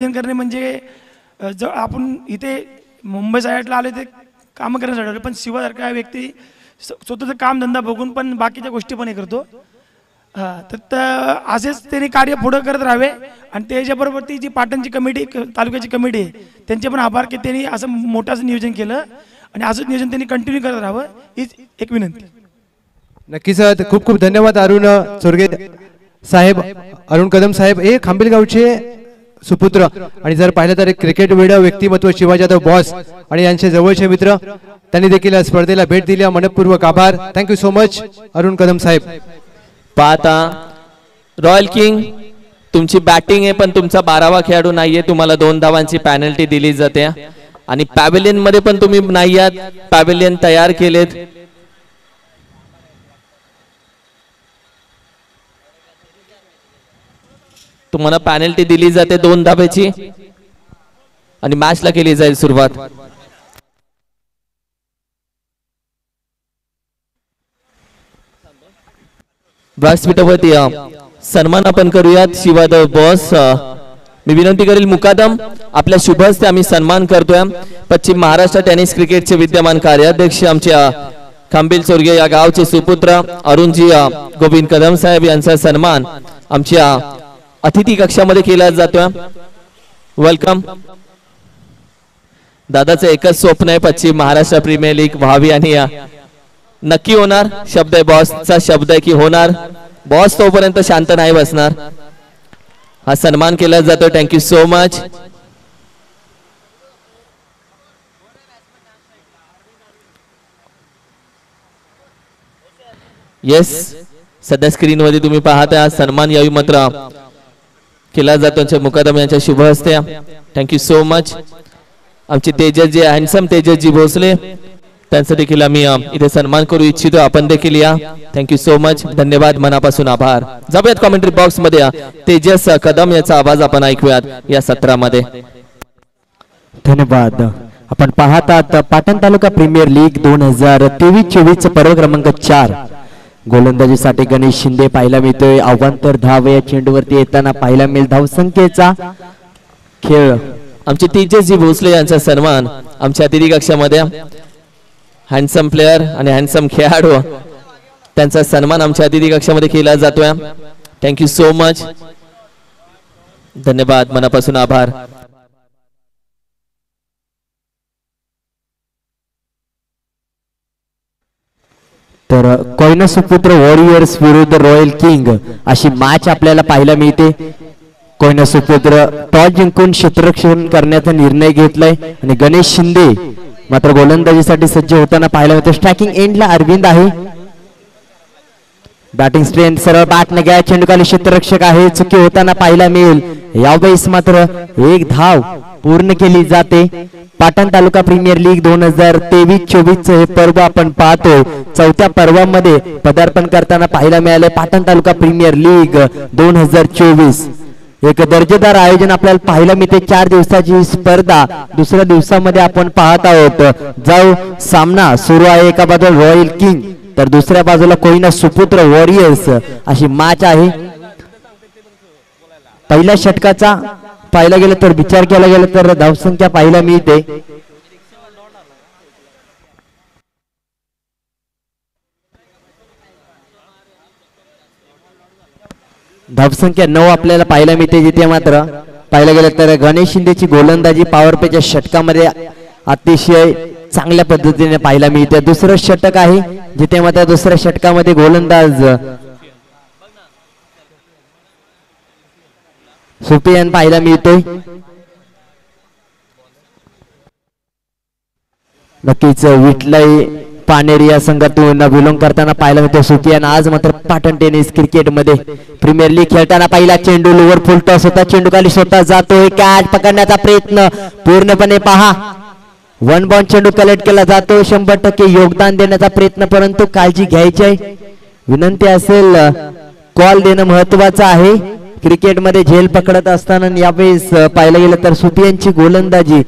करणे म्हणजे जो आपण इथे मुंबई साईडला आले ते काम करण्यासाठी आलो, पण शिवासारखा व्यक्ती स्वतःचं कामधंदा बघून पण बाकीच्या गोष्टी पण हे करतो. तर असेच त्यांनी कार्य पुढं करत राहावे. आणि त्याच्याबरोबर ती जी पाटणची कमिटी, तालुक्याची कमिटी आहे, त्यांचे पण आभार की त्यांनी असं मोठं नियोजन केलं आणि असंच नियोजन त्यांनी कंटिन्यू करत राहावं हीच एक विनंती. नक्कीच खूप खूप धन्यवाद अरुण चोरगे साहेब, अरुण कदम साहेब हे खांबेलगावचे सुपुत्र आणि जर पाहिलं तर एक क्रिकेट वेडा व्यक्तिमत्व शिवाजी जाधव बॉस आणि यांचे जवळचे मित्र, त्यांनी देखील स्पर्धेला भेट दिली. मनपूर्वक आभार. Thank you so much Arun Kadam साहेब. पाहता रॉयल किंग तुमची बॅटिंग आहे पण तुमचा 12वा खेळाडू नाहीये, तुम्हाला 2 धावांची पेनल्टी दिली जाते. आणि पॅव्हेलियन मध्ये पण तुम्ही नाही आहात, पॅव्हेलियन तयार केलेत. तुम्हाला पेनल्टी दिली जाते 2 धाब्याची आणि मॅचला केली जाईल सुरुवात. व्यासपीठावरती सन्मान आपण करूयात शिवाजी बॉस. मी विनंती करेल मुकादम आपल्या शुभ हस्ते आम्ही सन्मान करतोय. पश्चिम महाराष्ट्र टेनिस क्रिकेटचे विद्यमान कार्याध्यक्ष आमच्या खांबेल चोरगे या गावचे सुपुत्र अरुणजी गोविंद कदम साहेब यांचा सन्मान आमच्या अतिथी कक्षामध्ये केला जातोय. वेलकम. दादाचं एकच स्वप्न आहे पश्चिम महाराष्ट्र प्रीमियर लीग व्हावी आणि नक्की होणार. शब्द आहे बॉसचा, शब्द आहे की होणार. बॉस तोपर्यंत शांत नाही बसणार. हा सन्मान केला जातो. Thank you so much. येस, सध्या स्क्रीनवरती तुम्ही पाहता हा सन्मान यावी मात्र केला जातो मुकादम यांच्या शुभ हस्ते. Thank you so much. आमचे तेजस जे हँडसम तेजसजी भोसले त्यांचा देखील आम्ही इथे सन्मान करू इच्छितो. आपण देखील या. Thank you so much. धन्यवाद, मनापासून आभार. जाऊयात कमेंट्री बॉक्स मध्ये तेजस कदम याचा आवाज आपण ऐकूयात या सत्रामध्ये. धन्यवाद. आपण पाहतात पाटण तालुका प्रीमियर लीग 2023-24 पर्व क्रमांक 4 गोलंदाजीसाठी गणेश शिंदे पाहायला मिळतोय. आव्हांतर धाव या चेंडूवरती येताना पाहायला मिळेल. धावसंख्येचा खेळ. आमचे तेजसजी भोसले यांचा सन्मान आमच्या अतिथी कक्षामध्ये हँडसम प्लेयर आणि हँडसम खेळाडू त्यांचा सन्मान आमच्या अतिथी कक्षामध्ये केला जातोय. Thank you so much. धन्यवाद, मनापासून आभार. तर कोयना सुपुत्र वॉरियर्स विरुद्ध रॉयल किंग अशी मॅच आपल्याला पाहायला मिळते. कोयना सुपुत्र टॉस जिंकून क्षेत्ररक्षण करण्याचा निर्णय घेतलाय आणि गणेश शिंदे मात्र गोलंदाजीसाठी सज्ज होताना पाहायला मिळते. स्ट्रायकिंग एंडला अरविंद आहे. बॅटिंग स्ट्रेंथ सरळ बॅट न घ्या, चेंडूखाली क्षेत्ररक्षक आहे. चुकी होताना पाहायला मिळेल. यावेळेस मात्र 1 धाव पूर्ण केली जाते. पाटण तालुका प्रीमियर लीग 2023-24 हे पर्व आपण पाहतो. 4थ्या पर्वामध्ये पदार्पण करताना पाहायला मिळाले. पाटण तालुका प्रीमियर लीग 2024 एक दर्जेदार आयोजन आपल्याला पाहायला मिळते. 4 दिवसाची स्पर्धा दुसऱ्या दिवसामध्ये आपण पाहत आहोत. जाऊ सामना सुरू आहे. एका बाजूला रॉयल किंग तर दुसऱ्या बाजूला कोयना सुपुत्र वॉरियर्स अशी मॅच आहे. पहिल्या षटकाचा पाहायला गेलं तर विचार केला गेला तर धावसंख्या पाहायला मिळते. धावसंख्या 9 आपल्याला पाहायला मिळते. जिथे मात्र पाहायला गेलं तर गणेश शिंदेची गोलंदाजी पॉवर प्लेच्या षटकामध्ये अतिशय चांगल्या पद्धतीने पाहायला मिळते. दुसरं षटक आहे जिथे मात्र दुसऱ्या षटकामध्ये गोलंदाज सुपियान पाहायला मिळतोय. नक्कीच विठलाई पानेरी या संघातून बिलोंग करताना पाहायला मिळतो सुपियान. आज मात्र पाटण टेनिस क्रिकेट मध्ये प्रीमियर लीग खेळताना पहिला चेंडू लोवर फुल टॉस होता. चेंडू खाली स्वतः जातोय. कॅच पकडण्याचा प्रयत्न पूर्णपणे पहा. 1 बॉन्ड चेंडू कलेक्ट केला जातो. 100% योगदान देण्याचा प्रयत्न, परंतु काळजी घ्यायची आहे. विनंती असेल कॉल देणं महत्वाचं आहे. क्रिकेटमध्ये झेल पकडत असताना यावेळेस पाहायला गेलं तर सुपियानची गोलंदाजी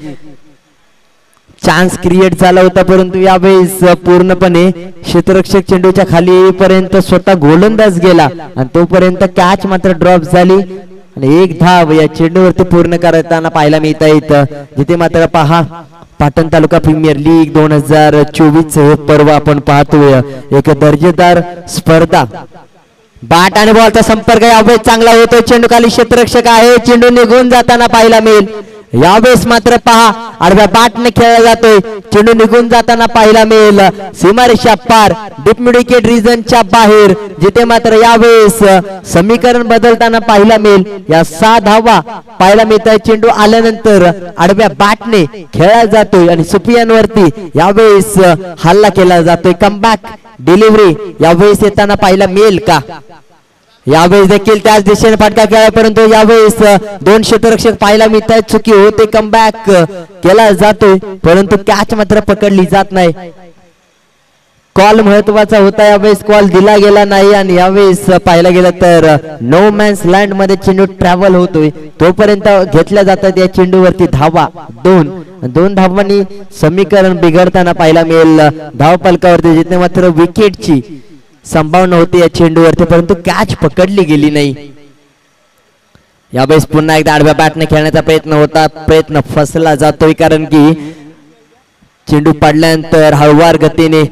चान्स क्रिएट झाला होता, परंतु यावेळेस पूर्णपणे क्षेत्ररक्षक चेंडूच्या खाली पर्यंत स्वतः गोलंदाज गेला आणि तोपर्यंत कॅच मात्र ड्रॉप झाली. आणि एक धाव या चेंडूवरती पूर्ण करताना पाहायला मिळत आहेत, जिथे मात्र पहा पाटण तालुका प्रीमियर लीग 2024 हे पर्व आपण पाहतोय. एक दर्जेदार स्पर्धा. बॅट आणि बॉलचा संपर्क यावेळेस चांगला होतोय. चेंडू खाली क्षेत्ररक्षक आहे, चेंडू निघून जाताना पाहायला मिळेल. यावेळेस मात्र पहा आडव्या बॅटने खेळला जातोय, चेंडू निघून जाताना पाहायला मिळेल सीमारेषा पार डीप मिड विकेट रिजनच्या बाहेर, जिथे मात्र यावेळेस समीकरण बदलताना पाहायला मिळेल. या 6 धावा पाहायला मिळत आहे. चेंडू आल्यानंतर आडव्या बॅटने खेळला जातोय आणि सुपियांवरती यावेळेस हल्ला केला जातोय. कमबॅक डिलिव्हरी यावेळेस येताना पाहायला मिळेल का? यावेळेस देखील त्याच दिशेने फटका केला, परंतु यावेळेस 2 क्षेत्ररक्षक पाहायला मिळत आहेत. चुकी होते, कमबॅक केला जातोय, परंतु कॅच मात्र पकडली जात नाही. कॉल महत्वाचा होता, यावेळेस कॉल दिला गेला नाही आणि यावेळेस पाहायला गेलं तर नो मॅन्स लँड मध्ये चेंडू ट्रॅव्हल होतोय, तोपर्यंत घेतल्या जातात या चेंडूवरती धावा. 2 धावांनी समीकरण बिघडताना पाहायला मिळेल धाव फलकावरती, जिथे मात्र विकेटची संभावना होती या चेंडूवरती, परंतु कॅच पकडली गेली नाही. यावेळेस पुन्हा एकदा आडव्या बॅटने खेळण्याचा प्रयत्न होता, प्रयत्न फसला जातोय, कारण की चेंडू पडल्यानंतर हळूवार गतीने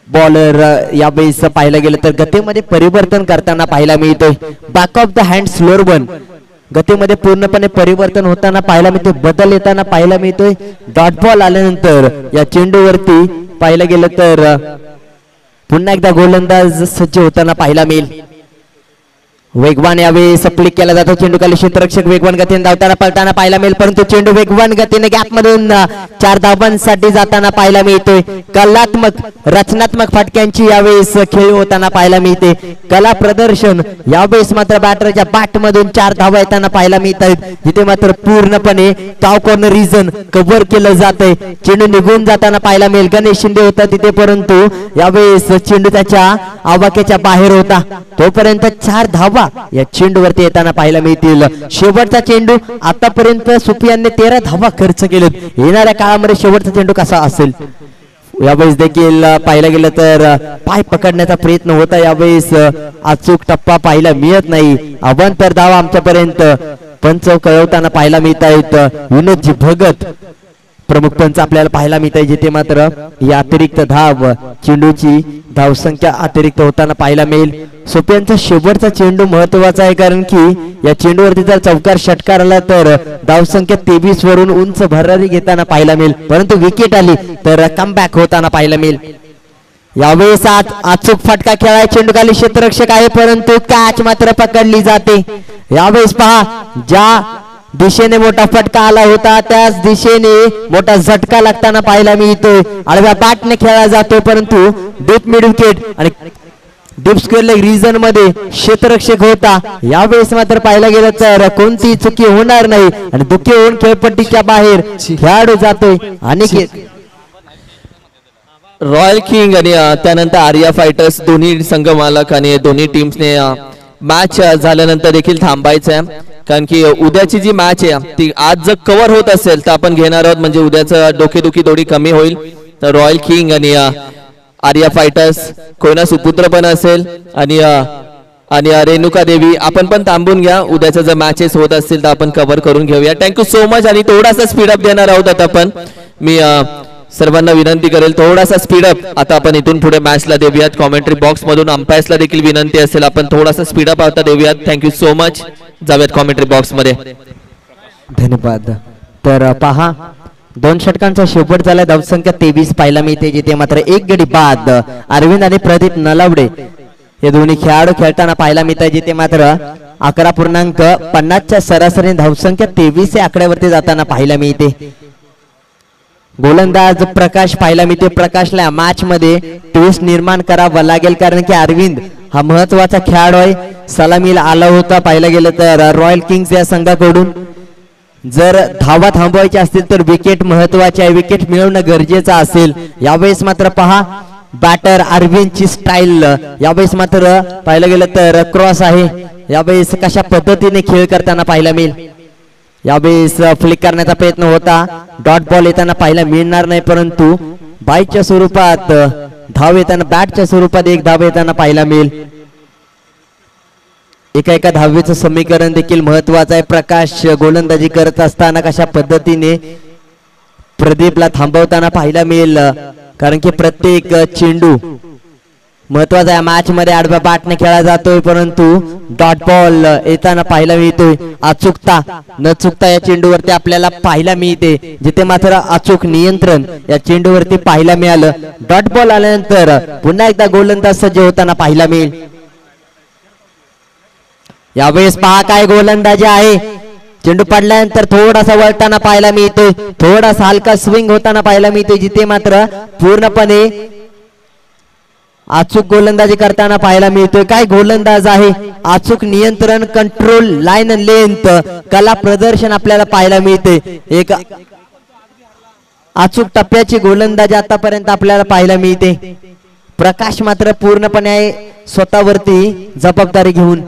बॉलर यावेळेस पाहायला गेलं तर गतीमध्ये परिवर्तन करताना पाहायला मिळतोय. Back of the hand slower one गतीमध्ये पूर्णपणे परिवर्तन होताना पाहायला मिळते, बदल येताना पाहायला मिळतोय. डॉट बॉल आल्यानंतर या चेंडूवरती पाहायला गेलं तर पुन्हा एकदा गोलंदाज सज्ज होताना पाहायला मिळेल. वेगवान यावेळी सप्लिक केला जातो, चेंडू खाली क्षेत्ररक्षक वेगवान गतीने धावताना पळताना पाहायला मिळेल, परंतु चेंडू वेगवान गतीने गॅप मधून 4 धावांसाठी जाताना पाहायला मिळतोय. कलात्मक रचनात्मक फटक्यांची यावेळेस खेळ होताना पाहायला मिळते. कला प्रदर्शन यावेळेस मात्र बॅटरच्या बॅट मधून 4 धावा येताना पाहायला मिळत आहेत, जिथे मात्र पूर्णपणे टॉप कॉर्नर रिजन कव्हर केलं जातंय. चेंडू निघून जाताना पाहायला मिळेल. गणेश शिंदे होता तिथे, परंतु यावेळेस चेंडू त्याच्या आवाक्याच्या बाहेर होता, तोपर्यंत 4 धावा या चेंडूवरती येताना पाहायला मिळतील. शेवटचा चेंडू आतापर्यंत सुफियानने 13 धावा खर्च केलेत. येणाऱ्या काळामध्ये शेवटचा चेंडू कसा असेल यावेळेस देखील पाहायला गेलं तर पाय पकडण्याचा प्रयत्न होता, यावेळेस अचूक टप्पा पाहायला मिळत नाही. अवांतर धावा आमच्यापर्यंत पंच कळवताना पाहायला मिळत आहेत. विनोदजी भगत प्रमुख पंच आपल्याला पाहायला मिळत आहे, जिथे मात्र या अतिरिक्त धाव चेंडूची धावसंख्या अतिरिक्त होताना पाहायला मिळेल. सोप्यांचा शेवटचा चेंडू महत्वाचा आहे, कारण की या चेंडूवरती जर चौकार षटकार आला तर धावसंख्या 23 वरून उंच भरारी घेताना पाहायला मिळेल, परंतु विकेट आली तर कमबॅक होताना पाहायला मिळेल. यावेळेस अचूक फटका खेळाय, चेंडू खाली क्षेत्ररक्षक आहे, परंतु कॅच मात्र पकडली जाते. यावेळेस पहा ज्या दिशेने मोठा फटका आला होता त्याच दिशेने मोठा झटका लागताना पाहायला मिळतोय. आडव्या बॅटने खेळला जातोय, परंतु डीप मिड विकेट आणि डीप स्क्वेअर लेग रिजन मध्ये क्षेत्ररक्षक होता. यावेळेस मात्र पाहायला गेलं तर कोणती चुकी होणार नाही आणि दुःखी होऊन खेळपट्टीच्या बाहेर खेळाडू जातोय. आणि रॉयल किंग आणि त्यानंतर आर्या फायटर्स दोन्ही संघ मालक आणि दोन्ही टीम्सने मॅच झाल्यानंतर देखील थांबायचं आहे, कारण की उद्याची जी मॅच आहे ती आज जर कव्हर होत असेल तर आपण घेणार आहोत, म्हणजे उद्याचं डोकेदुखी थोडी कमी होईल. तर रॉयल किंग आणि आर्या फायटर्स कोयना सुपुत्र पण असेल आणि रेणुका देवी आपण पण थांबून घ्या. उद्याच्या जर मॅचेस होत असतील तर आपण कव्हर करून घेऊया. Thank you so much. आणि थोडासा स्पीडअप देणार आहोत आता आपण. मी सर्वांना विनंती करेल थोडासा स्पीडअप आता आपण इथून पुढे मॅचला देऊयात. कॉमेंट्री बॉक्स मधून अंपायर्सला देखील विनंती असेल आपण थोडासा स्पीडअप आता देऊयात. Thank you so much. जाऊयात कॉमेंट्री बॉक्स मध्ये. धन्यवाद. तर पहा 2 षटकांचा शेवट झाला, धावसंख्या 23 पाहायला मिळते, जिथे मात्र 1 गडी बाद अरविंद आणि प्रदीप नलावडे हे दोन्ही खेळाडू खेळताना पाहायला मिळतात, जिथे मात्र 11.50च्या सरासरी धावसंख्या 23 या आकड्यावरती जाताना पाहायला मिळते. गोलंदाज प्रकाश पाहायला मिळते. प्रकाशला मॅच मध्ये ट्विस्ट निर्माण करावा लागेल, कारण की अरविंद हा महत्वाचा खेळाडू आहे. सलामीला आला होता पाहायला गेलं तर रॉयल किंग्स या संघाकडून. जर धावा थांबवायच्या असतील तर विकेट महत्वाची आहे, विकेट मिळवणं गरजेचं असेल. यावेळेस मात्र पहा बॅटर अरविंदची स्टाईल यावेळेस मात्र पाहायला गेलं तर क्रॉस आहे. यावेळेस कशा पद्धतीने खेळ करताना पाहायला मिळेल. यावेळेस फ्लिक करण्याचा प्रयत्न होता, डॉट बॉल येताना पाहायला मिळणार नाही, परंतु बाईकच्या स्वरूपात धाव येताना बॅटच्या स्वरूपात 1 धाव येताना पाहायला मिळेल. एका धावेचं समीकरण देखील महत्वाचं आहे. प्रकाश गोलंदाजी करत असताना कशा पद्धतीने प्रदीपला थांबवताना पाहायला मिळेल, कारण की प्रत्येक चेंडू महत्वाचा आहे. मॅच मध्ये आडव्या बॅटने खेळला जातोय, परंतु डॉट बॉल येताना पाहायला मिळतोय. अचूकता न चुकता या चेंडूवरती आपल्याला पाहायला मिळते, जिथे मात्र अचूक नियंत्रण या चेंडूवरती पाहायला मिळालं. डॉट बॉल आल्यानंतर पुन्हा एकदा गोलंदाज सज्ज होताना पाहायला मिळेल. यावेळेस पहा काय गोलंदाजी आहे. चेंडू पडल्यानंतर थोडासा वळताना पाहायला मिळतोय, थोडासा हलका स्विंग होताना पाहायला मिळतोय, जिथे मात्र पूर्णपणे अचूक गोलंदाजी करताना पाहायला मिळतोय. काय गोलंदाज आहे. अचूक नियंत्रण, कंट्रोल, लाईन लेंथ, कला प्रदर्शन आपल्याला पाहायला मिळते. एक अचूक टप्प्याची गोलंदाजी आतापर्यंत आपल्याला पाहायला मिळते. प्रकाश मात्र पूर्णपणे स्वतःवरती जबाबदारी घेऊन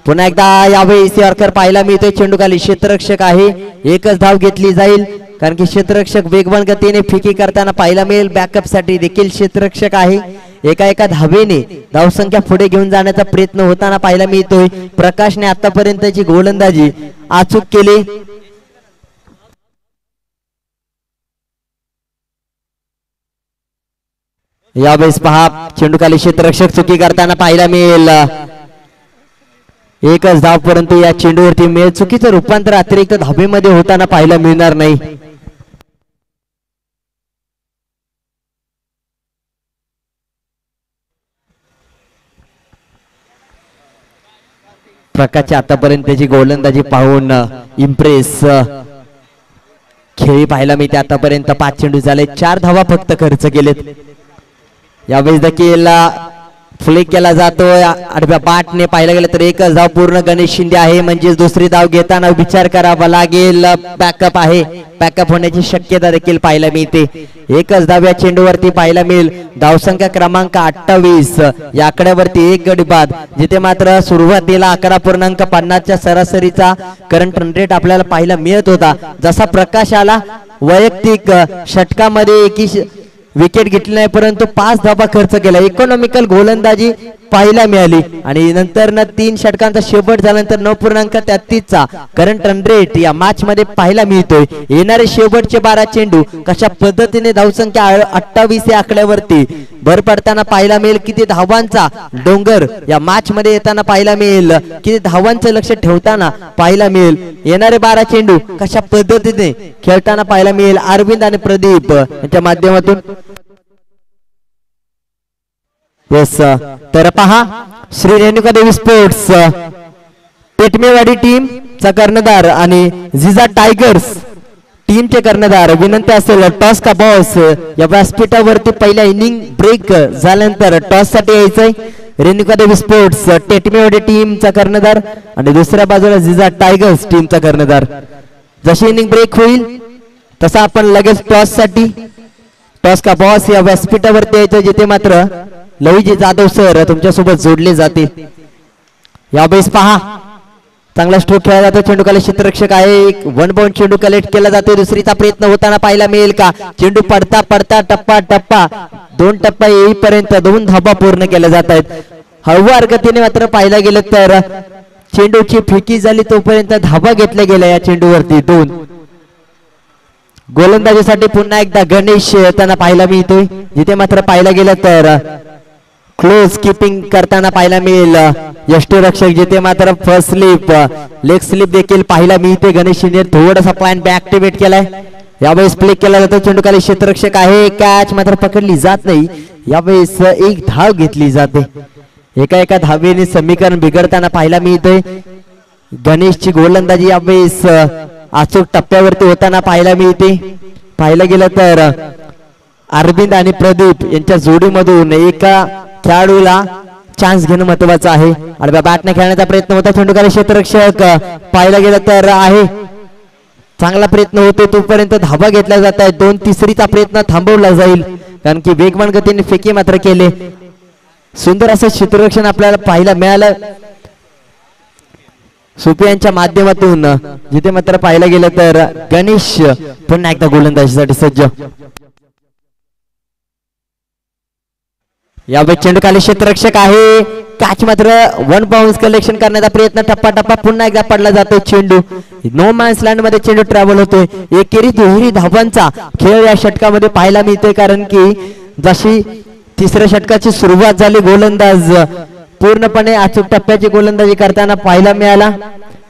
पुन्हा एकदा यावेळी यॉर्कर पाहायला मिळतोय. चेंडू खाली क्षेत्ररक्षक आहे, एकच धाव घेतली जाईल, कारण की क्षेत्ररक्षक वेगवान गतीने फिकी करताना पाहायला मिळेल. बॅकअप साठी देखील क्षेत्ररक्षक आहे. एका धावेने धावसंख्या पुढे घेऊन जाण्याचा प्रयत्न होताना पाहायला मिळतोय. प्रकाशने आतापर्यंतची गोलंदाजी अचूक केली. यावेळेस पहा चेंडू खाली क्षेत्ररक्षक चुकी करताना पाहायला मिळेल. एकच धाव, परंतु या चेंडूवरती मिळेल. चुकीचं रूपांतर अतिरिक्त धावेमध्ये होताना पाहायला मिळणार नाही. प्रकाशची आतापर्यंतची गोलंदाजी पाहून इम्प्रेस खेळी पाहायला मिळते. आतापर्यंत 5 चेंडू झाले, 4 धावा फक्त खर्च केलेत. यावेळेस देखील फ्लिक केला जातोय आडव्या बॅटने. पाहायला गेलं तर एकच धाव पूर्ण गणेश शिंदे आहे, म्हणजे दुसरी धाव घेताना विचार करावा लागेल. बॅकअप आहे, बॅकअप होण्याची शक्यता देखील पाहायला मिळते. एकच धाव या चेंडूवरती पाहायला मिळेल. धावसंख्या क्रमांक 28 या आकड्यावरती एक गडी बाद, जिथे मात्र सुरुवातीला 11.50 च्या सरासरीचा करंट रन रेट आपल्याला पाहायला मिळत होता. जसा प्रकाश आला वैयक्तिक षटकामध्ये विकेट घेतली नाही, परंतु 5 धावा खर्च केला. इकॉनॉमिकल गोलंदाजी पाहायला मिळाली आणि नंतर 3 षटकांचा शेवट झाल्यानंतर 9.33 चा करंट रन रेट या मॅच मध्ये पाहायला मिळतोय. येणारे शेवटचे 12 चेंडू कशा पद्धतीने धावसंख्या 28 या आकड्यावरती भर पडताना पाहायला मिळेल. किती धावांचा डोंगर या मॅच मध्ये येताना पाहायला मिळेल, किती धावांचं लक्ष ठेवताना पाहायला मिळेल. येणारे 12 चेंडू कशा पद्धतीने खेळताना पाहायला मिळेल. अरविंद आणि प्रदीप यांच्या माध्यमातून येस. तर पहा श्री रेणुका देवी स्पोर्ट्स टेटमेवाडी टीम चा कर्णधार आणि जिजा टायगर्स टीमचे कर्णधार विनंती असेल टॉस का बॉस या व्यासपीठावरती पहिल्या इनिंग ब्रेक झाल्यानंतर टॉस साठी यायचंय. रेणुका देवी स्पोर्ट्स टेटमेवाडी टीमचा कर्णधार आणि दुसऱ्या बाजूला जिजा टायगर्स टीमचा कर्णधार. जशी इनिंग ब्रेक होईल तसा आपण लगेच टॉस साठी टॉस का बॉस या व्यासपीठावरती यायचं, जिथे मात्र लवीजी जाधव सर तुमच्या सोबत जोडले जातील. यावेळेस पहा चांगला स्ट्रोक खेळला जातो. चेंडू खाली क्षेत्ररक्षक आहे, एक 1 बाउंड चेंडू कलेक्ट केला जातो. दुसरीचा प्रयत्न होताना पाहायला मिळेल का. चेंडू पडता पडता टप्पा टप्पा 2 टप्पा येईपर्यंत 2 धाबा पूर्ण केल्या जात आहेत. हळूवार गतीने मात्र पाहायला गेलं तर चेंडूची फेकी झाली तोपर्यंत धाबा घेतल्या गेल्या या चेंडूवरती 2. गोलंदाजीसाठी पुन्हा एकदा गणेश त्यांना पाहायला मिळतोय, जिथे मात्र पाहायला गेलं तर क्लोज कीपिंग करताना पाहायला मिळेल यष्टीरक्षक, जिथे मात्र फर्स्ट स्लिप लेग स्लिप देखील पाहायला मिळते. गणेश शिंदे थोडासा पॉइंट बॅक ऍक्टिव्हेट केलाय. यावेळेस प्ले केला जातो. चेंडू खाली क्षेत्ररक्षक आहे, कॅच मात्र पकडली जात नाही. यावेळेस एक धाव घेतली जाते. एका धावेने समीकरण बिघडताना पाहायला मिळते. गणेशची गोलंदाजी यावेळेस अचूक टप्प्यावरती होताना पाहायला मिळते. पाहायला गेलं तर अरविंद आणि प्रदीप यांच्या जोडीमधून एका खेळाडूला चान्स घेणं महत्वाचं आहे. आडव्या बॅटने खेळण्याचा प्रयत्न होता. चेंडू खाली क्षेत्ररक्षक पाहायला गेलं तर आहे, चांगला प्रयत्न होतो तोपर्यंत धाबा घेतला जात आहे. 2 तिसरीचा प्रयत्न थांबवला जाईल, कारण की वेगवान गतीने फेकी मात्र केले. सुंदर असं क्षेत्ररक्षण आपल्याला पाहायला मिळालं सुपे यांच्या माध्यमातून, जिथे मात्र पाहायला गेलं तर गणेश पुन्हा एकदा गोलंदाजीसाठी सज्ज. यावेळी चेंडू खाली क्षेत्ररक्षक आहे, कॅच मात्र 1 बाउन्स कलेक्शन करण्याचा प्रयत्न, टप्पा पुन्हा एकदा पडला जातो चेंडू. नो मॅन्स लँड मध्ये चेंडू ट्रॅव्हल होतोय. एकेरी दुहेरी धावांचा खेळ या षटकामध्ये पाहायला मिळतोय, कारण की जशी तिसऱ्या षटकाची सुरुवात झाली गोलंदाज पूर्णपणे अचूक टप्प्याची गोलंदाजी करताना पाहायला मिळाला.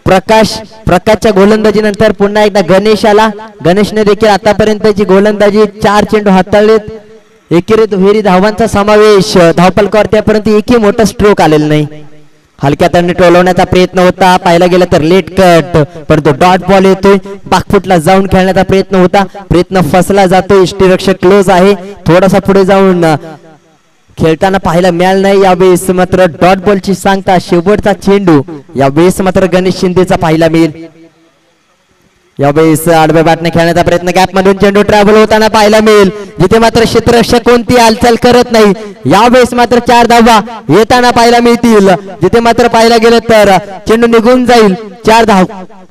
प्रकाशच्या गोलंदाजी नंतर पुन्हा एकदा गणेश आला. गणेशने देखील आतापर्यंतची गोलंदाजी 4 चेंडू हाताळलेत. एकेरी दुहेरी धावांचा समावेश धावपलकावरती परंतु एकही मोठा स्ट्रोक आलेला नाही. हलक्या तळणी टोलवण्याचा प्रयत्न होता, पाहायला गेलं तर लेट कट, परंतु डॉट बॉल येतोय. बाकफुटला जाऊन खेळण्याचा प्रयत्न होता, प्रयत्न फसला जातो. यष्टीरक्षक क्लोज आहे, थोडासा पुढे जाऊन खेळताना पाहायला मिळालं नाही. यावेळेस मात्र डॉट बॉलची सांगता शेवटचा चेंडू यावेळेस मात्र गणेश शिंदेचा पाहायला मिळेल. यावेळेस आडव्या बॅटने खेळण्याचा प्रयत्न, गॅप मधून चेंडू ट्रॅव्हल होताना पाहायला मिळेल, जिथे मात्र क्षेत्ररक्षक कोणती हालचाल करत नाही. यावेळेस मात्र 4 धावा येताना पाहायला मिळतील, जिथे मात्र पाहायला गेलं तर चेंडू निघून जाईल 4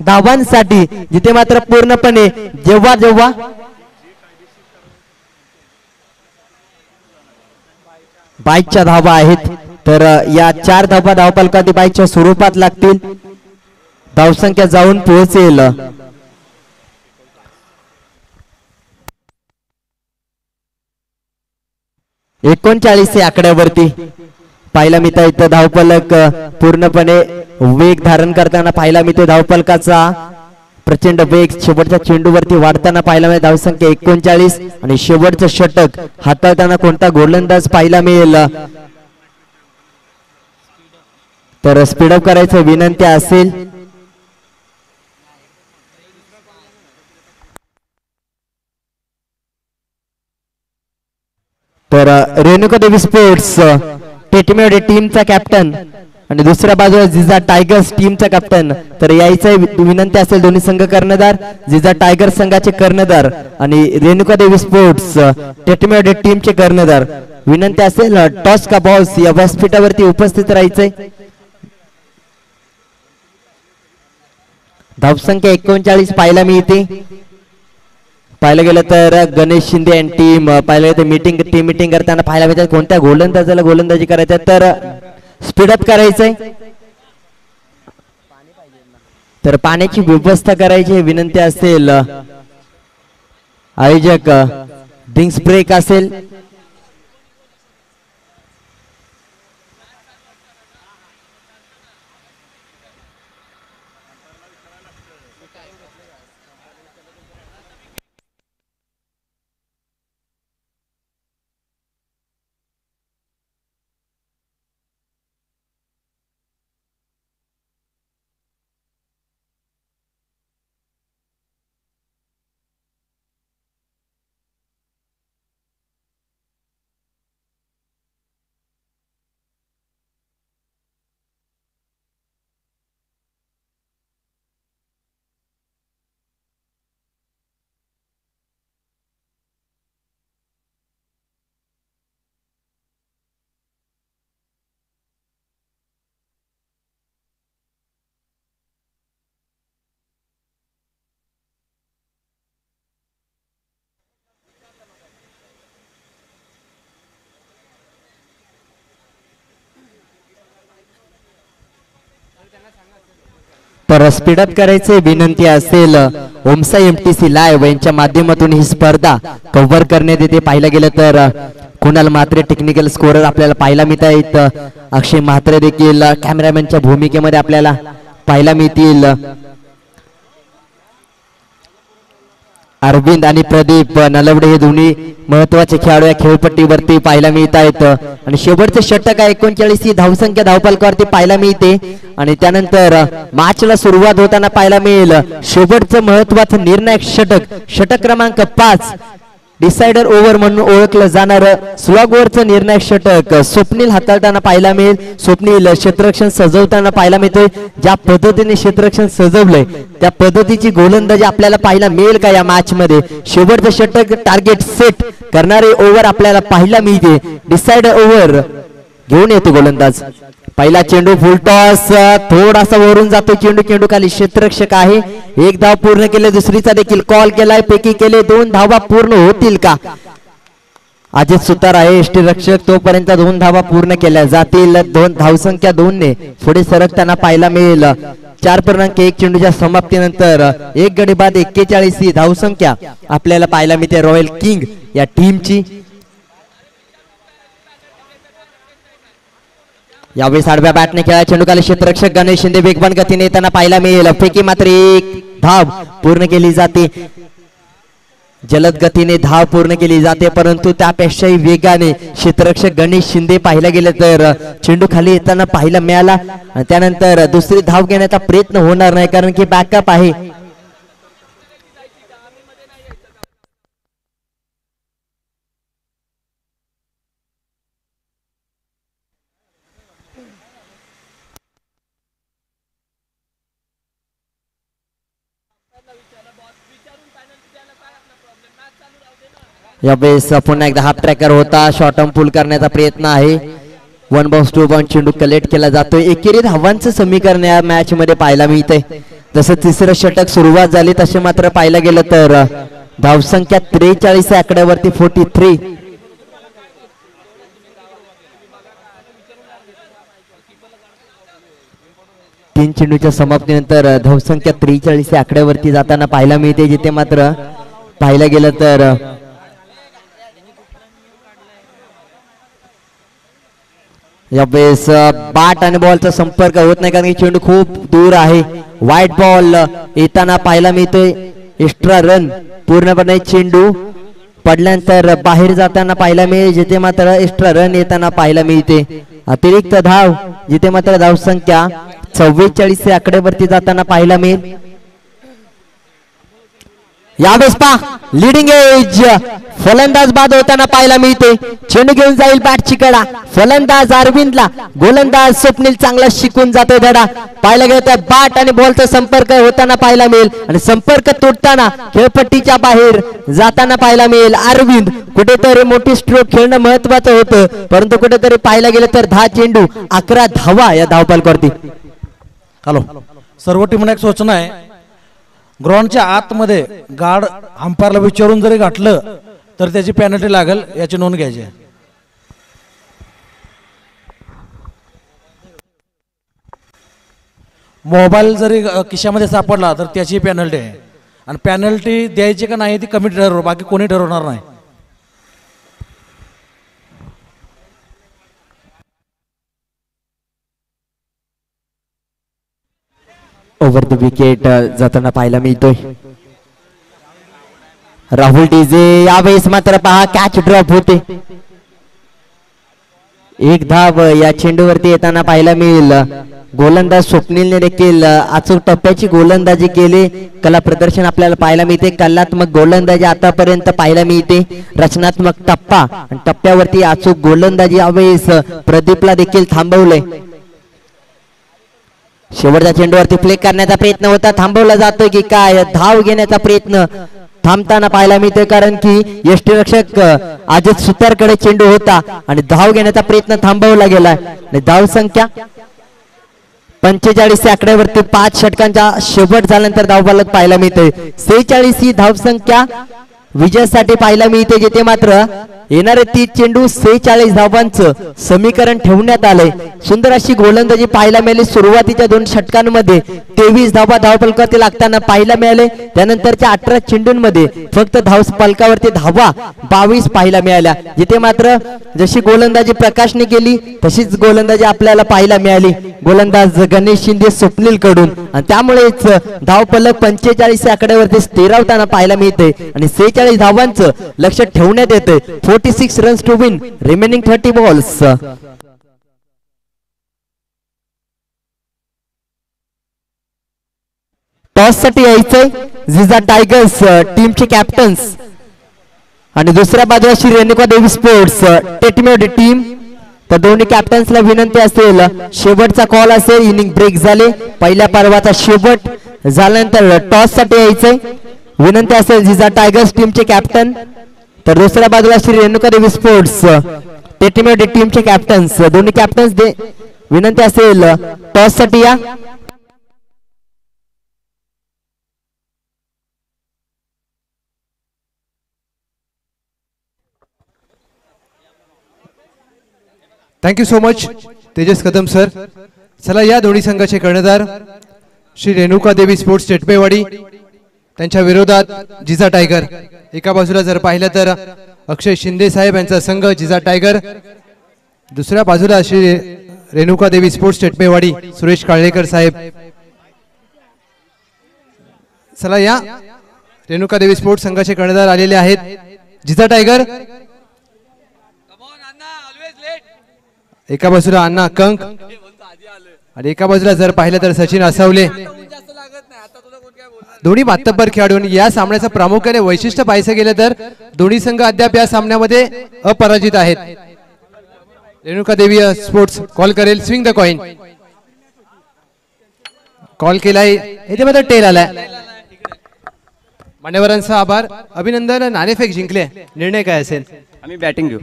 धावांसाठी, जिथे मात्र पूर्णपणे जेव्हा बाईकच्या धावा आहेत तर या 4 धावा धावपलकावरती बाईकच्या स्वरूपात लागतील. धावसंख्या जाऊन पोहोचेल 39 या आकड्यावरती पाहायला मिळतं. इथं धावपलक पूर्णपणे वेग धारण करताना पाहायला मिळते. धावपलकाचा प्रचंड वेग शेवटच्या चेंडूवरती वाढताना पाहायला मिळेल. धावसंख्या 39 आणि शेवटचं षटक हाताळताना कोणता गोलंदाज पाहायला मिळेल तर स्पीडअप करायचं विनंती असेल. तर रेणुका देवी स्पोर्ट्स टेटमेड टीमचा कॅप्टन आणि दुसऱ्या बाजूला जिजा टायगर्स टीमचा कॅप्टन, तर यायचं विनंती असेल दोन्ही संघ कर्णधार, जिजा टायगर्स संघाचे कर्णधार आणि रेणुका देवी स्पोर्ट्स टेटमेड टीमचे कर्णधार, विनंती असेल टॉस का बॉस या व्यासपीठावरती उपस्थित राहायचंय. धावसंख्या 39 पाहायला मिळते. पाहायला गेलं तर गणेश शिंदे आणि टीम पाहायला गेलं टीम मीटिंग करताना पाहायला मिळतात कोणत्या गोलंदाजाला गोलंदाजी करायचं तर स्पीडअप करायचंय, तर पाण्याची व्यवस्था करायची विनंती असेल. आयोजक ड्रिंक्स ब्रेक असेल. तर स्पीडअप करायचे विनंती असेल. ओमसा MTC लाईव्ह यांच्या माध्यमातून ही स्पर्धा कव्हर करण्यात येते. पाहायला गेलं तर कुणाल म्हात्रे टेक्निकल स्कोरर आपल्याला पाहायला मिळत आहेत. अक्षय म्हात्रे देखील कॅमेरामॅनच्या भूमिकेमध्ये आपल्याला पाहायला मिळतील. अरविंद आणि प्रदीप नलवडे हे दोन्ही महत्वाचे खेळाडू या खेळपट्टीवरती पाहायला मिळत आहेत. आणि शेवटचे षटक आहे 39 ही धावसंख्या धावपलकावरती पाहायला मिळते. आणि त्यानंतर मॅचला सुरुवात होताना पाहायला मिळेल शेवटचं महत्वाचं निर्णायक षटक क्रमांक 5 डिसाइडर ओव्हर म्हणून ओळखलं जाणार स्लॉग ओव्हरचं निर्णायक षटक स्वप्नील हाताळताना पाहायला मिळेल. स्वप्नील क्षेत्ररक्षण सजवताना पाहायला मिळतोय. ज्या पद्धतीने क्षेत्ररक्षण सजवलंय त्या पद्धतीची गोलंदाजी आपल्याला पाहायला मिळेल का या मॅच मध्ये. शेवटचं षटक टार्गेट सेट करणारे ओव्हर आपल्याला पाहायला मिळते. डिसाइडर ओव्हर घेऊन येतो गोलंदाज. पहिला चेंडू फुल टॉस, थोडासा वरून जातो चेंडू. चेंडू खाली क्षेत्ररक्षक आहे. 1 धाव पूर्ण केले, दुसरीचा देखील कॉल केलाय. पैकी केले 2 धावा पूर्ण होतील का. अजित सुतार आहे यष्टीरक्षक, तोपर्यंत 2 धावा पूर्ण केल्या जातील. धावसंख्या 2 ने पुढे सरकताना पाहायला मिळेल. 4.1 चेंडूच्या समाप्तीनंतर 1 गडी बाद 41 ही धावसंख्या आपल्याला पाहायला मिळते रॉयल किंग या टीमची. यावेळी आडव्या बॅटने खेळा चेंडू खाली क्षेत्ररक्षक गणेश शिंदे वेगवान गतीने येताना पाहायला मिळेल. फेकी मात्र 1 धाव पूर्ण केली जाते. जलद गतीने धाव पूर्ण केली जाते, परंतु त्यापेक्षाही वेगाने क्षेत्ररक्षक गणेश शिंदे पाहायला गेले तर चेंडू खाली येताना पाहायला मिळाला. आणि त्यानंतर दुसरी धाव घेण्याचा प्रयत्न होणार नाही, कारण की बॅकअप आहे. यावेळेस पुन्हा एकदा हाफ ट्रॅकर होता, शॉर्ट टर्म पुल करण्याचा प्रयत्न आहे. 1-2 चेंडू कलेक्ट केला जातो. एकेरी धावांचं समीकरण या मॅच मध्ये पाहायला मिळते. जसं तिसरं षटक सुरुवात झाली तसे मात्र पाहायला गेलं तर धावसंख्या 43 आकड्यावरती 43. तीन चेंडूच्या समाप्तीनंतर धावसंख्या 43 आकड्यावरती जाताना पाहायला मिळते, जिथे मात्र पाहायला गेलं तर यावेळेस बॅट आणि बॉलचा संपर्क होत नाही, कारण की चेंडू खूप दूर आहे. व्हाईट बॉल येताना पाहायला मिळतोय. एक्स्ट्रा रन पूर्णपणे चेंडू पडल्यानंतर बाहेर जाताना पाहायला मिळेल, जिथे मात्र एक्स्ट्रा रन येताना पाहायला मिळते. अतिरिक्त धाव जिथे मात्र धावसंख्या 44 आकड्यावरती जाताना पाहायला मिळेल. यावेळेस पा लिडिंग एज फलंदाज बाद होताना पाहायला मिळते. चेंडू घेऊन जाईल बॅटची कडा. फलंदाज अरविंदला, गोलंदाज स्वप्नील चांगला शिकून जातोय धडा. पाहायला गेलं तर बॅट आणि बॉलचा संपर्क होताना पाहायला मिळेल, आणि संपर्क तुटताना खेळपट्टीच्या बाहेर जाताना पाहायला मिळेल. अरविंद कुठेतरी मोठी स्ट्रोक खेळणं महत्वाचं होतं, परंतु कुठेतरी पाहायला गेलं तर 10 चेंडू 11 धावा या धावपालवरती. हॅलो, सर्व टीमला एक सूचना आहे. ग्राउंडच्या आतमध्ये गार्ड अंपायरला विचारून जरी घातलं तर त्याची पेनल्टी लागेल, याची नोंद घ्यायची. मोबाईल जरी खिशामध्ये सापडला तर त्याची पेनल्टी आहे, आणि पेनल्टी द्यायची का नाही ती कमिटी ठरवणार, बाकी कोणी ठरवणार नाही. ओव्हर द विकेट जाताना पाहायला मिळतोय राहुल डीजे. यावेळेस मात्र पहा कॅच ड्रॉप होते. 1 धाव या चेंडूवरती येताना पाहायला मिळेल. गोलंदाज स्वप्नीलने देखील अचूक टप्प्याची गोलंदाजी केली. कला प्रदर्शन आपल्याला पाहायला मिळते. कलात्मक गोलंदाजी आतापर्यंत पाहायला मिळते. रचनात्मक टप्पा आणि टप्प्यावरती अचूक गोलंदाजी यावेळेस प्रदीपला देखील थांबवले. शेवटच्या चेंडूवरती प्ले करण्याचा प्रयत्न होता, थांबवला जातोय की काय? धाव घेण्याचा प्रयत्न थांबताना पाहायला मिळतोय, कारण की यष्टीरक्षक अजित सुतारकडे चेंडू होता आणि धाव घेण्याचा प्रयत्न थांबवला गेलाय. धाव संख्या 45 आकड्यावरती 5 षटकांचा शेवट झाल्यानंतर धावफलक पाहायला मिळतोय. 46 ही धावसंख्या विजयासाठी पाहायला मिळते, जिथे मात्र येणारे 30 चेंडू 46 धावांचं समीकरण ठेवण्यात आलंय. सुंदर अशी गोलंदाजी पाहायला मिळाली. सुरुवातीच्या 2 षटकांमध्ये 23 धावा धावफलकावरती लागताना पाहायला मिळाले. त्यानंतरच्या 18 चेंडूंमध्ये फक्त धावफलकावरती धावा 22 पाहायला मिळाल्या, जिथे मात्र जशी गोलंदाजी प्रकाशने केली तशीच गोलंदाजी आपल्याला पाहायला मिळाली गोलंदाज गणेश शिंदे स्वप्नील कडून, आणि त्यामुळेच धावफलक 45 आकड्यावरती स्थिरावताना पाहायला मिळते आणि 46 धावांचं लक्ष ठेवण्यात येते. 46 runs to win remaining 30 balls. Toss साठी यायचंय जिजा टायगर्स टीमचे कॅप्टन्स, आणि दुसऱ्या बाजूला श्री रेणुका देवी स्पोर्ट्स टेटमेड टीम. तर दोन्ही कॅप्टन्सला विनंती असेल, शेवटचा कॉल असेल, इनिंग ब्रेक झाले, पहिल्या पर्वाचा शेवट झाल्यानंतर टॉस साठी यायचंय. विनंती असेल जिजा टायगर्स टीमचे कॅप्टन, तर दुसऱ्या बाजूला श्री रेणुका देवी स्पोर्ट्स टेटमेड टीमचे कॅप्टन्स, दोन्ही कॅप्टन्स विनंती असेल टॉस साठी या. Thank you so much Tejas Kadam sir. चला या दोन्ही संघाचे कर्णधार श्री रेणुका देवी स्पोर्ट्स चेटपेवाडी, त्यांच्या विरोधात जिजा टायगर. एका बाजूला जर पाहिलं तर अक्षय शिंदे साहेब यांचा संघ जिजा टायगर, दुसऱ्या बाजूला श्री रेणुका देवी स्पोर्ट्स चेटपेवाडी सुरेश काळेकर साहेब. चला या रेणुका देवी स्पोर्ट्स संघाचे कर्णधार आलेले आहेत. जिजा टायगर एका बाजूला अण्णा कंक आणि एका बाजूला जर पाहिलं तर सचिन आसावले. दोन्ही मातब्बर खेळाडू. या सामन्याचं प्रामुख्याने वैशिष्ट्य पाहायचं गेलं तर दोन्ही संघ अद्याप या सामन्यामध्ये अपराजित आहेत. रेणुका देवी स्पोर्ट्स कॉल करेल स्विंग द कॉइन. कॉल केलाय, इथे मात्र टेल आलाय. मान्यवरांचा आभार, अभिनंदन. नाणेफेक जिंकले, निर्णय काय असेल? आम्ही बॅटिंग घेऊ.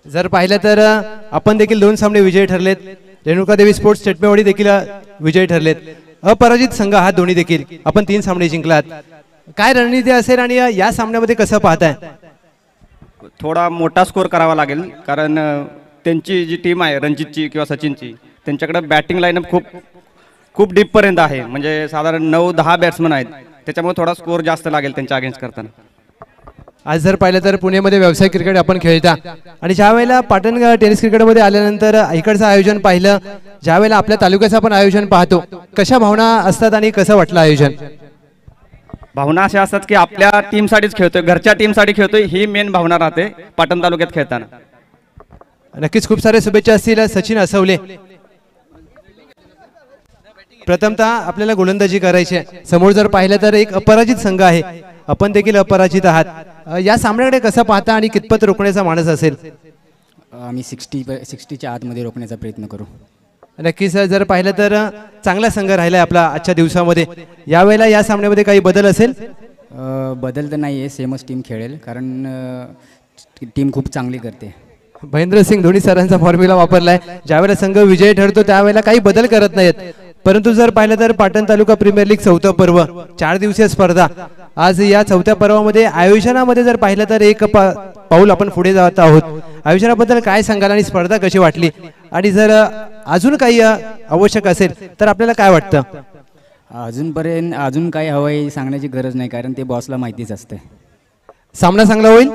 जर पाहिलं तर आपण देखील 2 सामने विजयी ठरलेत. रेणुका देवी स्पोर्ट्स चेटपेवाडी देखील विजयी ठरलेत. अपराजित संघ हा दोन्ही देखील. आपण 3 सामने जिंकलात. काय रणनीती असेल आणि या सामन्यामध्ये कसं पाहताय? थोडा मोठा स्कोर करावा लागेल, कारण त्यांची जी टीम आहे रणजितची किंवा सचिनची, त्यांच्याकडे बॅटिंग लाईनअप खूप डीपपर्यंत आहे. म्हणजे साधारण 9-10 बॅट्समन आहेत. त्याच्यामुळे थोडा स्कोर जास्त लागेल त्यांच्या अगेन्स्ट करताना. आज जर पाहिलं तर पुण्यामध्ये व्यावसायिक क्रिकेट आपण खेळता आणि ज्या वेळेला पाटण टेनिस क्रिकेटमध्ये आल्यानंतर इकडचं आयोजन पाहिलं, ज्या वेळेला आपल्या तालुक्याचं आपण आयोजन पाहतो, कशा भावना असतात आणि कसं वाटलं आयोजन? भावना अशा असतात की आपल्या टीमसाठीच खेळतोय, घरच्या टीमसाठी खेळतोय, ही मेन भावना राहते पाटण तालुक्यात खेळताना. नक्कीच खूप सारे शुभेच्छा असतील. सचिन आसवले, प्रथमतः आपल्याला गोलंदाजी करायची आहे. समोर जर पाहिलं तर एक अपराजित संघ आहे, आपण देखील अपराजित आहात. या सामन्याकडे कसं पाहता आणि कितपत रोखण्याचा मानस असेल? आम्ही 60च्या आतमध्ये रोखण्याचा प्रयत्न करू. नक्कीच जर पाहिलं तर चांगला संघ राहिलाय आपला आजच्या दिवसामध्ये. यावेळेला या सामन्यामध्ये काही बदल असेल? बदल तर नाही आहे, सेमच टीम खेळेल, कारण टीम खूप चांगली करते. महेंद्रसिंग धोनी सरांचा फॉर्म्युला वापरलाय. ज्यावेळेला संघ विजयी ठरतो त्यावेळेला काही बदल करत नाहीत. परंतु जर पाहिलं तर पाटण तालुका प्रीमियर लीग 4थं पर्व, 4 दिवसीय स्पर्धा. आज या 4थ्या पर्वामध्ये आयोजनामध्ये जर पाहिलं तर एक पाऊल आपण पुढे जात आहोत. आयोजनाबद्दल काय सांगाल आणि स्पर्धा कशी वाटली? आणि जर अजून काही आवश्यक असेल तर आपल्याला काय वाटतं? अजून काही हवंय सांगण्याची गरज नाही, कारण ते बॉसला माहितीच असते. सामना चांगला होईल,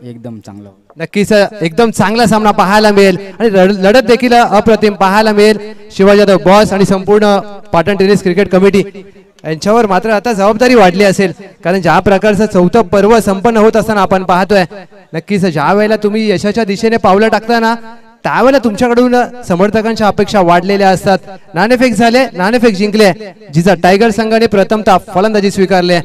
एकदम चांगला. नक्कीच एकदम चांगला सामना पाहायला मिळेल आणि लढत देखील अप्रतिम पाहायला मिळेल. शिवाजी जाधव बॉस आणि संपूर्ण पाटण टेनिस क्रिकेट कमिटी यांच्यावर मात्र आता जबाबदारी वाढली असेल, कारण ज्या प्रकारचं 4थं पर्व संपन्न होत असताना आपण पाहतोय. नक्कीच ज्या वेळेला तुम्ही यशाच्या दिशेने पावलं टाकताना त्यावेळेला तुमच्याकडून समर्थकांच्या अपेक्षा वाढलेल्या असतात. नाणेफेक झाले, नाणेफेक जिंकले. जिजा टायगर संघाने प्रथमतः फलंदाजी स्वीकारले.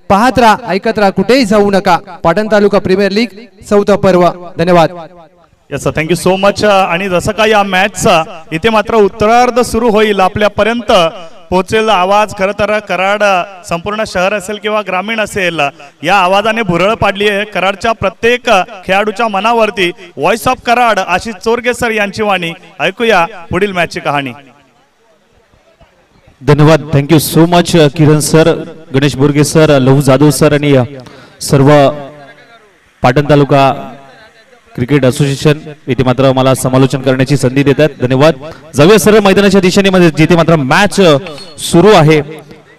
पाहत राहा, ऐकत राहा, कुठेही जाऊ नका. पाटण तालुका प्रीमियर लीग 4थं पर्व. धन्यवाद. Yes, thank you so much. आणि जसं काय या मॅचचा इथे मात्र उत्तरार्ध सुरू होईल, आपल्यापर्यंत पोहोचेल आवाज. खरं तर कराड संपूर्ण शहर असेल किंवा ग्रामीण असेल, या आवाजाने भुरळ पाडली आहे कराडच्या प्रत्येक खेळाडूच्या मनावरती. Voice of Karad Ashish Chorge sir यांची वाणी. ऐकूया पुढील मॅचची कहाणी. धन्यवाद, थँक्यू सो मच किरण सर, गणेश बोरगे सर, लहू जाधव सर आणि सर्व पाटण तालुका क्रिकेट असोसिएशन इथे मात्र मला समालोचन करण्याची संधी देतात. धन्यवाद. जाऊया सर मैदानाच्या दिशेने, जिथे मात्र मॅच सुरू आहे.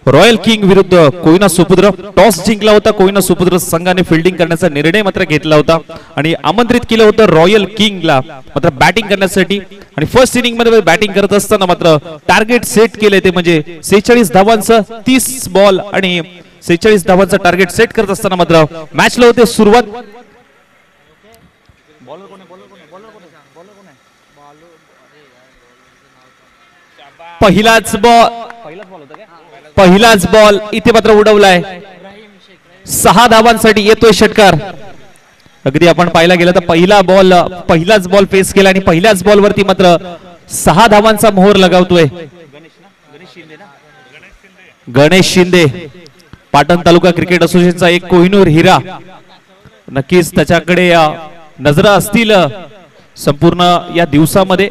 रॉयल किंग विरुद्ध कोयना सुपुत्र. टॉस जिंकला होता कोयना सुपुत्र संघाने फिल्डिंग करण्याचा निर्णय मात्र घेतला होता आणि आमंत्रित केलं होतं रॉयल किंगला मात्र बॅटिंग करण्यासाठी. आणि फर्स्ट इनिंग मध्ये बॅटिंग करत असताना मात्र टार्गेट सेट केले ते म्हणजे 46 धावांचं 30 बॉल आणि 46 धावांचं टार्गेट सेट करत असताना मात्र मॅचला होते सुरुवात. पहिलाच बॉल इथे मात्र उडवलाय. 6 धावांसाठी येतोय षटकार. अगदी आपण पाहायला गेलं तर पहिलाच बॉल फेस केला आणि पहिल्याच बॉल वरती मात्र 6 धावांचा मोहर लगावतोय गणेश शिंदे. पाटण तालुका क्रिकेट असोसिएशनचा एक कोहिनूर हिरा. नक्कीच त्याच्याकडे नजरा असतील संपूर्ण या दिवसामध्ये,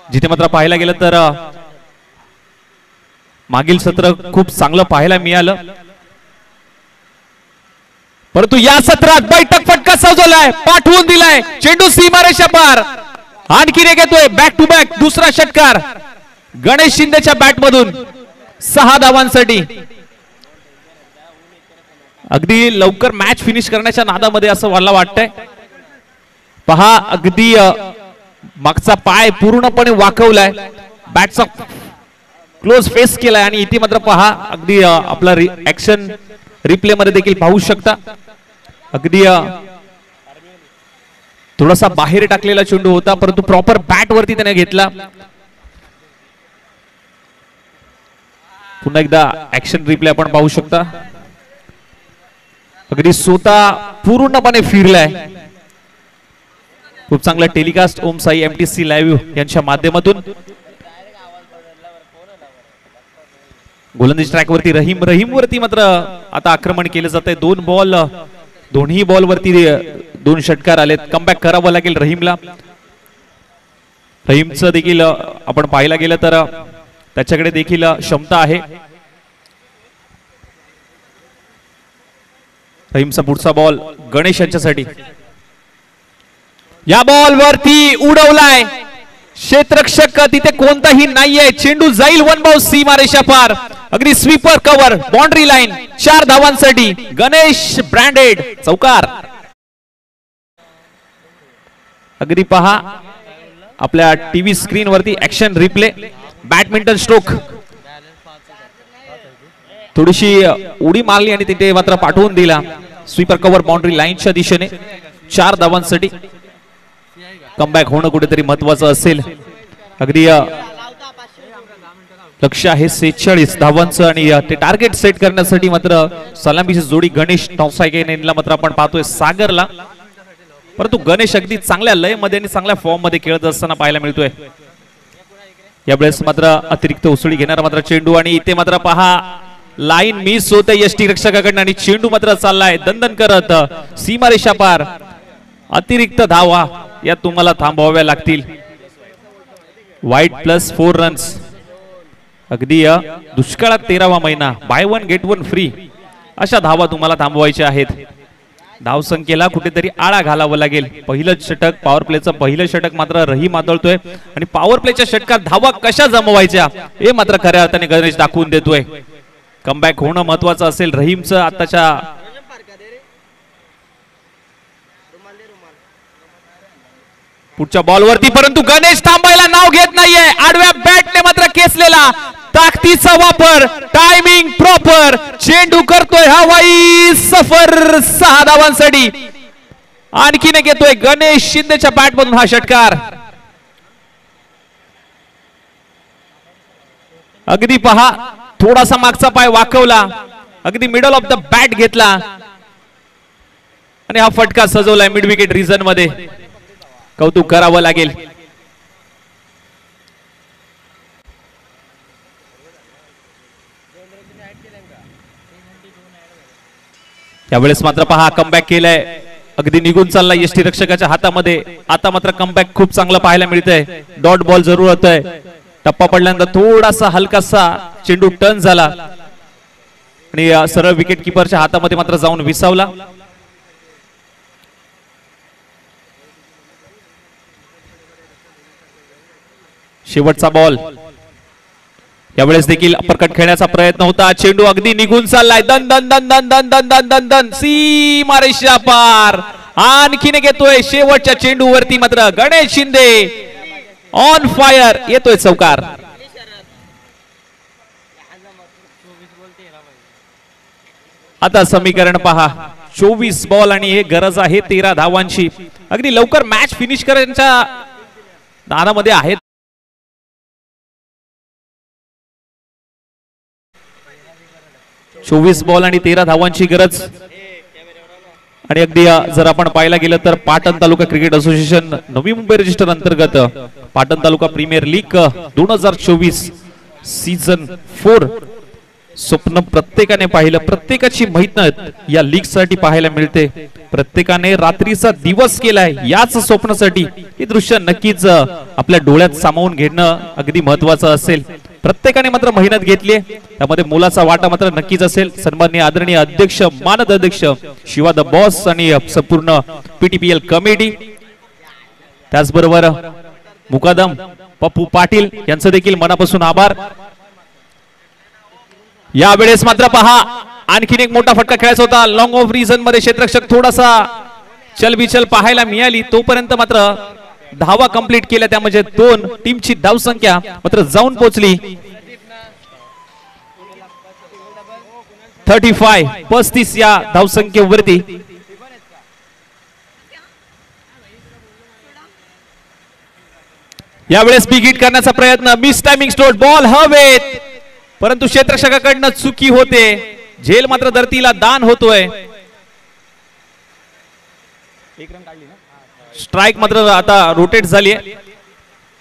जिथे मात्र पाहायला गेलं तर मागील सत्र खूप चांगलं पाहायला मिळालं. परंतु या सत्रात बैठक फटका सजवलाय, पाठवून दिलाय, चेंडू सीमारेषा पार. आणखीन एक येतोय बॅक टू बॅक दुसरा षटकार गणेश शिंदेच्या बॅट मधून 6 धावांसाठी. अगदी लवकर मॅच फिनिश करण्याच्या नादामध्ये असं मला वाटतंय. पहा अगदी मागचा पाय पूर्णपणे वाकवलाय, बॅटचा क्लोज फेस केलाय आणि इथे मात्र पहा अगदी आपला ऍक्शन रिप्ले मध्ये देखील पाहू शकता. अगदी थोडासा बाहेर टाकलेला चेंडू होता परंतु प्रॉपर बॅट वरती त्याने घेतला. पुन्हा एकदा ऍक्शन रिप्ले आपण पाहू शकता. अगदी स्वतः पूर्णपणे फिरलाय. खूप चांगला टेलिकास्ट ओम साई एमटीसी लाईव्ह यांच्या माध्यमातून. गोलंदाजी ट्रॅक वरती रहीम वरती मात्र आता आक्रमण केलं जात आहे. 2 बॉल दोन्ही बॉल वरती 2 षटकार आलेत. कमबॅक करावं लागेल रहीमला. रहीमचं देखील आपण पाहायला गेलं तर त्याच्याकडे देखील क्षमता आहे. रहीमचा पुढचा बॉल गणेश यांच्यासाठी. या बॉल वरती उडवलाय क्षेत्ररक्षक, तिथे कोणताही नाहीये. चेंडू जाईल 1 बाउंस सीमारेषा पार. अगदी स्वीपर कव्हर बाउंड्री लाईन 4 धावांसाठी गणेश ब्रँडेड चौकार. अगदी पहा आपल्या टीव्ही स्क्रीन वरती ऍक्शन रिप्ले. बॅडमिंटन स्ट्रोक थोडीशी उडी मारली आणि तिथे मात्र पाठवून दिला. स्वीपर कव्हर बाउंड्री लाईनच्या दिशेने 4 धावांसाठी. कमबॅक होणं कुठेतरी महत्वाचं असेल. अगदी लक्ष्य आहे 46 धावांचं आणि ते टार्गेट सेट करण्यासाठी मात्र सलामीची जोडी गणेश टॉसायकेनेला मात्र आपण पाहतोय सागरला. परंतु गणेश अगदी चांगल्या लय मध्ये आणि चांगल्या फॉर्म मध्ये खेळत असताना पाहायला मिळतोय. यावेळेस मात्र अतिरिक्त उसळी घेणारा मात्र चेंडू आणि इथे मात्र पहा लाईन मिस होते यष्टी रक्षकाकडनं आणि चेंडू मात्र चाललाय दणदण करत सीमारेषा पार. अतिरिक्त धावा या तुम्हाला थांबवाव्या लागतील. वाईट प्लस 4 रन्स. अगदी दुष्काळात 13वा महिना, बाय 1 गेट 1 फ्री अशा धावा तुम्हाला थांबवायच्या आहेत. धावसंख्येला कुठेतरी आळा घालावं लागेल. पहिलं षटक पॉवर प्लेचं पहिलं षटक मात्र रहीम आदळतोय आणि पॉवर प्लेच्या षटकात धावा कशा जमवायच्या हे मात्र खऱ्या अर्थाने गणेश दाखवून देतोय. कमबॅक होणं महत्वाचं असेल रहीमचं आताच्या. पुढच्या बॉलवरती परंतु गणेश थांबायला नाव घेत नाहीये. आडव्या बॅटने मात्र केसलेला ताकदीचा वापर, टायमिंग प्रॉपर. चेंडू करतोय हवाई सफर 6 धावांसाठी. आणखीन एक येतोय गणेश शिंदेच्या बॅट मधून हा षटकार. अगदी पहा थोडासा मागचा पाय वाकवला, अगदी मिडल ऑफ द बॅट घेतला आणि हा फटका सजवलाय मिड विकेट रिजन मध्ये. कौतुक करावं लागेल. त्यावेळेस मात्र पहा कमबॅक केलाय. अगदी निघून चाललाय यष्टी रक्षकाच्या हातामध्ये. आता मात्र कमबॅक खूप चांगला पाहायला मिळतंय. डॉट बॉल जरूर होतोय. टप्पा पडल्यानंतर थोडासा हलकासा चेंडू टर्न झाला आणि सरळ विकेट किपरच्या हातामध्ये मात्र जाऊन विसावला. शेवटचा बॉल. यावेळेस देखील अपरकट खेळण्याचा प्रयत्न होता. चेंडू अगदी निघून चाललाय. दन दन दन दन दन दन दन दन दन सीमारेषा पार. आणखीन येतोय शेवटच्या चेंडू वरती मात्र गणेश शिंदे ऑन फायर. येतोय चौकार. आता समीकरण पहा. 24 बॉल आणि हे गरज आहे 13 धावांची. अगदी लवकर मॅच फिनिश करण्याच्या दानामध्ये आहेत. चोवीस बॉल आणि 13 धावांची गरज. आणि अगदी जर आपण पाहायला गेलं तर पाटण तालुका cricket association Navi Mumbai register अंतर्गत पाटण तालुका प्रीमियर लीग 2024 सीझन 4 स्वप्न प्रत्येकाने पाहिलं, प्रत्येकाची मेहनत या लीग साठी पाहायला मिळते. प्रत्येकाने रात्रीचा दिवस केलाय याच स्वप्नासाठी. हे दृश्य नक्कीच आपल्या डोळ्यात सामावून घेणं अगदी महत्वाचं असेल. प्रत्येकाने मात्र मेहनत घेतली, त्यामध्ये मुलाचा वाटा मात्र नक्कीच असेल. सन्माननीय आदरणीय अध्यक्ष, मानद अध्यक्ष शिवा द बॉस आणि संपूर्ण पीटीपीएल कमिटी, त्याचबरोबर मुकादम पप्पू पाटील यांचं देखील मनापासून आभार. यावेळेस मात्र पहा, आणखीन एक मोठा फटका खेळायचा होता. लॉंग ऑफ रिझन मध्ये क्षेत्ररक्षक थोडासा चलबिचल पाहायला मिळाली, तोपर्यंत मात्र धावा कंप्लीट केल्या, त्यामध्ये 2 टीमची धावसंख्या मात्र जाऊन पोहोचली 35 या धावसंख्येवरती. यावेळेस बिग हिट करण्याचा प्रयत्न, मिस टायमिंग स्टोट, बॉल हवेत, परंतु क्षेत्ररक्षकाकडनं चुकी होते. झेल मात्र धरतीला दान होतोय. स्ट्राइक मात्र आता रोटेट झाली आहे.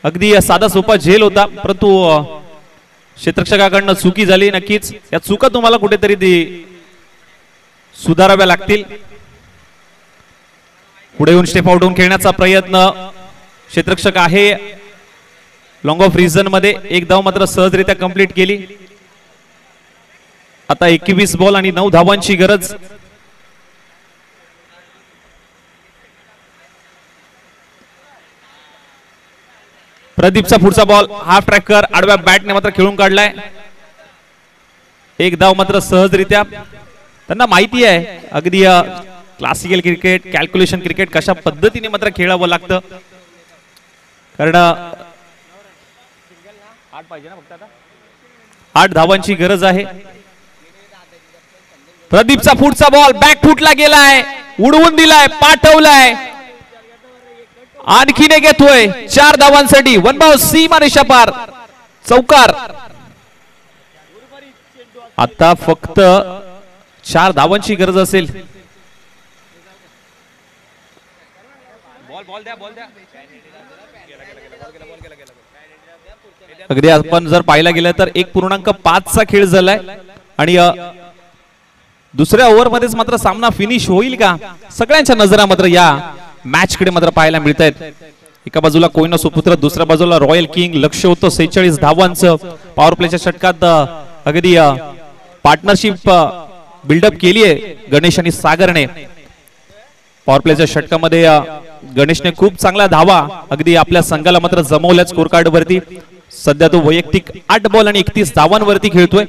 अगदी साधा सोपा झेल होता, परंतु क्षेत्ररक्षकाकडनं चुकी झाली. नक्कीच या चुका तुम्हाला कुठेतरी सुधाराव्या लागतील. पुढे येऊन स्टेप आउट होऊन खेळण्याचा प्रयत्न क्षेत्ररक्षक आहे. लॉंग ऑफ रिझन मध्ये एक धाव मात्र सहजरित्या कंप्लीट केली. आता 21 बॉल आणि 9 धावांची गरज. प्रदीपचा पुढचा बॉल हाफ ट्रॅकर आडव्या बॅटने मात्र खेळून काढलाय. एक धाव मात्र सहजरित्या. त्यांना माहिती आहे अगदी क्लासिकल क्रिकेट, कॅल्क्युलेशन क्रिकेट कशा पद्धतीने मात्र खेळावं लागतं, कारण 8 धावांची गरज आहे. प्रदीपचा पुढचा बॉल बॅक फुटला गेलाय, उडवून दिलाय, पाठवलाय, आणखीन एक येतोय 4 धावांसाठी. 1 बाउंस, सीमारेषा पार, चौकार. आता फक्त 4 धावांची गरज असेल. अगदी आपण जर पाहायला गेलं तर 1.5 चा खेळ झालाय आणि दुसऱ्या ओव्हर मध्येच मात्र सामना फिनिश होईल का, सगळ्यांच्या नजरा मात्र या मॅच कडे मात्र पाहायला मिळत आहेत. एका बाजूला कोयना सुपुत्र, दुसऱ्या बाजूला रॉयल किंग. लक्ष होतं 46 धावांचं. पॉवर प्लेच्या षटकात अगदी पार्टनरशिप बिल्डअप केली आहे गणेश आणि सागरने. पॉवर प्लेच्या षटकामध्ये गणेशने खूप चांगल्या धावा अगदी आपल्या संघाला मात्र जमवल्याच स्कोर कार्ड वरती. सध्या तो वैयक्तिक 8 बॉल आणि 31 धावांवरती खेळतोय.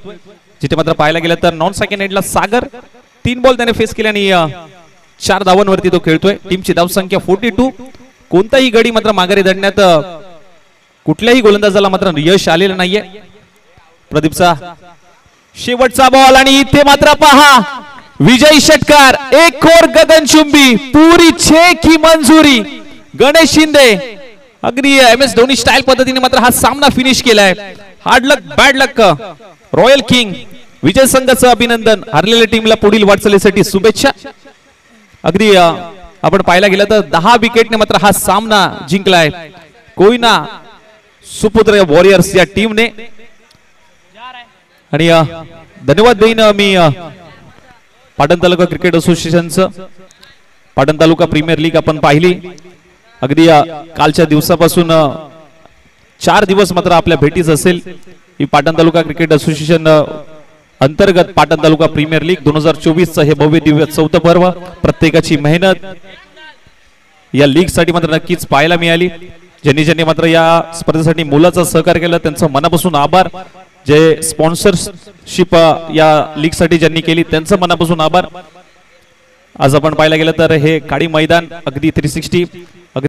जिथे मात्र पाहायला गेलं तर नॉन सेकंड एंडला सागर 3 बॉल त्याने फेस केले आणि 4 धावांवरती तो खेळतोय. टीमची धावसंख्या 42. कोणताही गडी मात्र माघारी धरण्यात कुठल्याही गोलंदाजाला मात्र यश आलेलं नाहीये. प्रदीपचा शेवटचा बॉल आणि इथे मात्र पहा विजयी षटकार. एक खोर गगनचुंबी, पुरी 6 की मंजुरी. गणेश शिंदे अगदी MS धोनी स्टाईल पद्धतीने मात्र हा सामना फिनिश केलाय. हार्ड लक, बॅड लक. रॉयल किंग विजय संघाचं अभिनंदन. हरलेल्या टीमला पुढील वाटचालीसाठी शुभेच्छा. अगदी आपण पाहायला गेलं तर 10 विकेटने मात्र हा सामना जिंकलाय कोयना सुपुत्र वॉरियर्स या टीमने. आणि धन्यवाद देईन मी पाटण तालुका क्रिकेट असोसिएशनचं. पाटण तालुका प्रीमियर लीग आपण पाहिली. अगदी कालच्या दिवसापासून 4 दिवस मात्र आपल्या भेटीच असेल. ही पाटण तालुका क्रिकेट असोसिएशन अंतर्गत पाटण तालुका प्रीमियर लीग 2024 हे भव्य दिव्य 4थं पर्व. प्रत्येकाची मेहनत या लीग साठी मात्र नक्कीच पाहायला मिळाली. ज्यांनी मात्र या स्पर्धेसाठी मुलाचा सहकार्य केला त्यांचं मनापासून आभार. जे स्पॉन्सरशिप या लीग साठी ज्यांनी केली त्यांचं मनापासून आभार. आज आपण पाहायला गेलं तर हे काळी मैदान अगदी 360